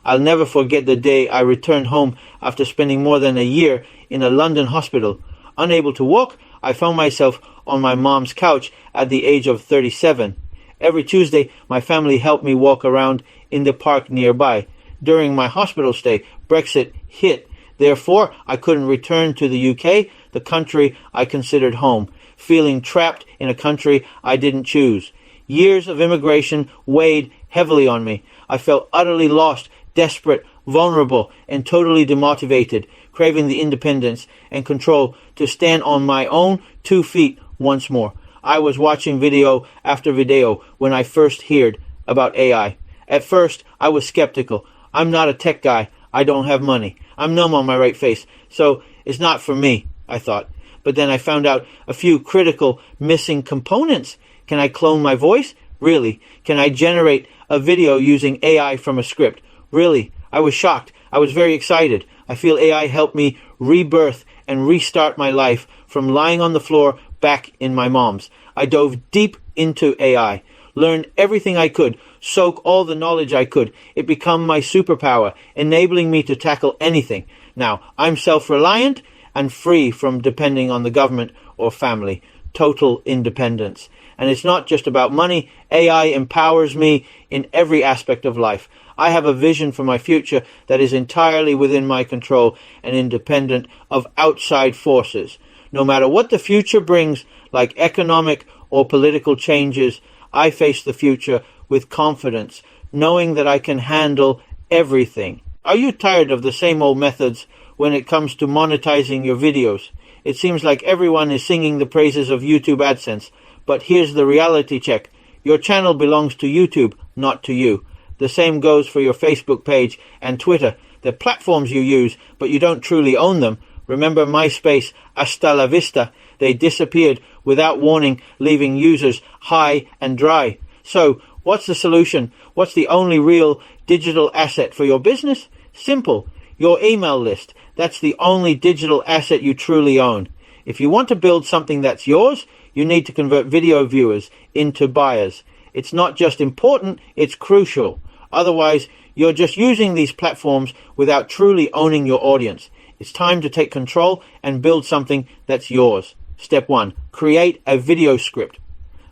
I'll never forget the day I returned home after spending more than a year in a London hospital. Unable to walk, I found myself on my mom's couch at the age of 37. Every Tuesday, my family helped me walk around in the park nearby. During my hospital stay, Brexit hit. Therefore, I couldn't return to the UK, the country I considered home, feeling trapped in a country I didn't choose. Years of immigration weighed heavily on me. I felt utterly lost, desperate, vulnerable, and totally demotivated, craving the independence and control to stand on my own 2 feet once more. I was watching video after video when I first heard about AI. At first, I was skeptical. I'm not a tech guy. I don't have money. I'm numb on my right face, so it's not for me, I thought. But then I found out a few critical missing components. Can I clone my voice? Really? Can I generate a video using AI from a script? Really? I was shocked. I was very excited. I feel AI helped me rebirth and restart my life from lying on the floor back in my mom's. I dove deep into AI, learned everything I could, soak all the knowledge I could. It became my superpower, enabling me to tackle anything. Now, I'm self-reliant and free from depending on the government or family. Total independence. And it's not just about money. AI empowers me in every aspect of life. I have a vision for my future that is entirely within my control and independent of outside forces. No matter what the future brings, like economic or political changes, I face the future with confidence, knowing that I can handle everything. Are you tired of the same old methods when it comes to monetizing your videos? It seems like everyone is singing the praises of YouTube AdSense, but here's the reality check. Your channel belongs to YouTube, not to you. The same goes for your Facebook page and Twitter. They're platforms you use, but you don't truly own them. Remember MySpace, hasta la vista. They disappeared without warning, leaving users high and dry. So, what's the solution? What's the only real digital asset for your business? Simple. Your email list. That's the only digital asset you truly own. If you want to build something that's yours, you need to convert video viewers into buyers. It's not just important, it's crucial. Otherwise, you're just using these platforms without truly owning your audience. It's time to take control and build something that's yours. Step 1. Create a video script.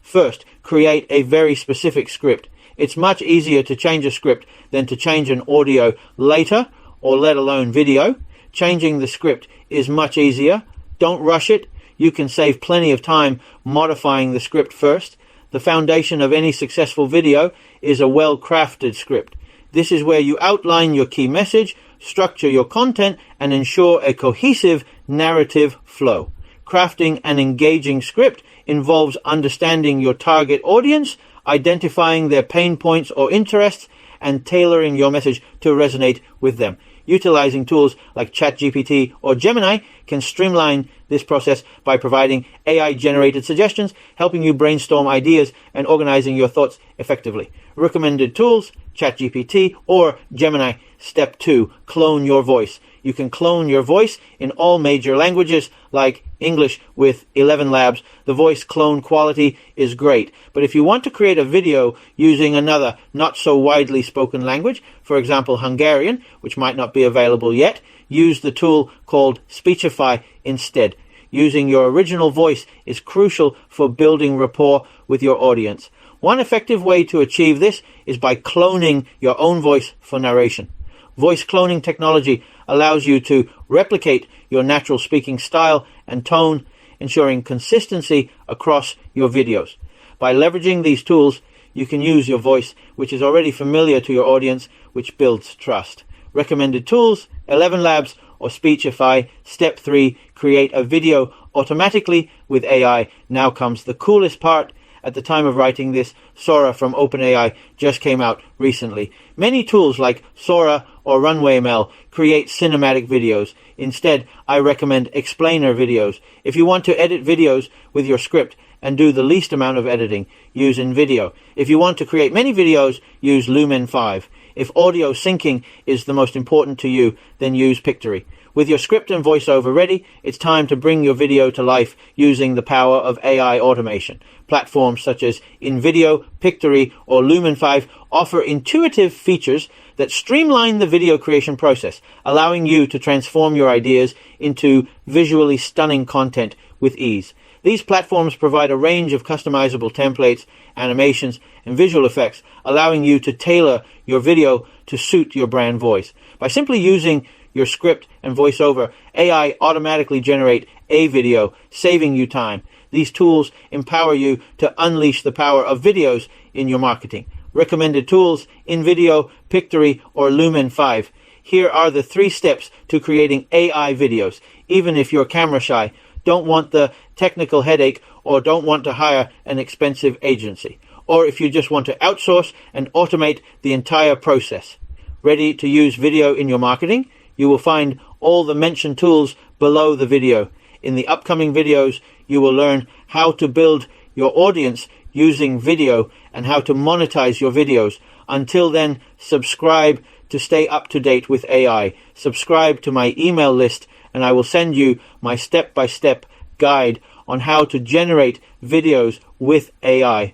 First, create a very specific script. It's much easier to change a script than to change an audio later, or let alone video. Changing the script is much easier. Don't rush it. You can save plenty of time modifying the script first. The foundation of any successful video is a well-crafted script. This is where you outline your key message, structure your content, and ensure a cohesive narrative flow. Crafting an engaging script involves understanding your target audience, identifying their pain points or interests, and tailoring your message to resonate with them. Utilizing tools like ChatGPT or Gemini can streamline this process by providing AI-generated suggestions, helping you brainstorm ideas, and organizing your thoughts effectively. Recommended tools, ChatGPT or Gemini. Step 2, clone your voice. You can clone your voice in all major languages like English with 11 Labs. The voice clone quality is great. But if you want to create a video using another not so widely spoken language, for example Hungarian, which might not be available yet, use the tool called Speechify instead. Using your original voice is crucial for building rapport with your audience. One effective way to achieve this is by cloning your own voice for narration. Voice cloning technology allows you to replicate your natural speaking style and tone, ensuring consistency across your videos. By leveraging these tools, you can use your voice, which is already familiar to your audience, which builds trust. Recommended tools, 11 Labs or Speechify. Step 3, create a video automatically with AI. Now comes the coolest part. At the time of writing this, Sora from OpenAI just came out recently. Many tools like Sora or Runway ML create cinematic videos. Instead, I recommend explainer videos. If you want to edit videos with your script and do the least amount of editing, use InVideo. If you want to create many videos, use Lumen 5. If audio syncing is the most important to you, then use Pictory. With your script and voiceover ready, it's time to bring your video to life using the power of AI automation. Platforms such as InVideo, Pictory, or Lumen 5 offer intuitive features that streamline the video creation process, allowing you to transform your ideas into visually stunning content with ease. These platforms provide a range of customizable templates, animations, and visual effects, allowing you to tailor your video to suit your brand voice. By simply using your script and voiceover, AI automatically generate a video, saving you time. These tools empower you to unleash the power of videos in your marketing. Recommended tools: InVideo, Pictory, or Lumen 5. Here are the 3 steps to creating AI videos. Even if you're camera shy, don't want the technical headache, or don't want to hire an expensive agency, or if you just want to outsource and automate the entire process. Ready to use video in your marketing? You will find all the mentioned tools below the video. In the upcoming videos, you will learn how to build your audience using video and how to monetize your videos. Until then, subscribe to stay up to date with AI. Subscribe to my email list, and I will send you my step-by-step guide on how to generate videos with AI.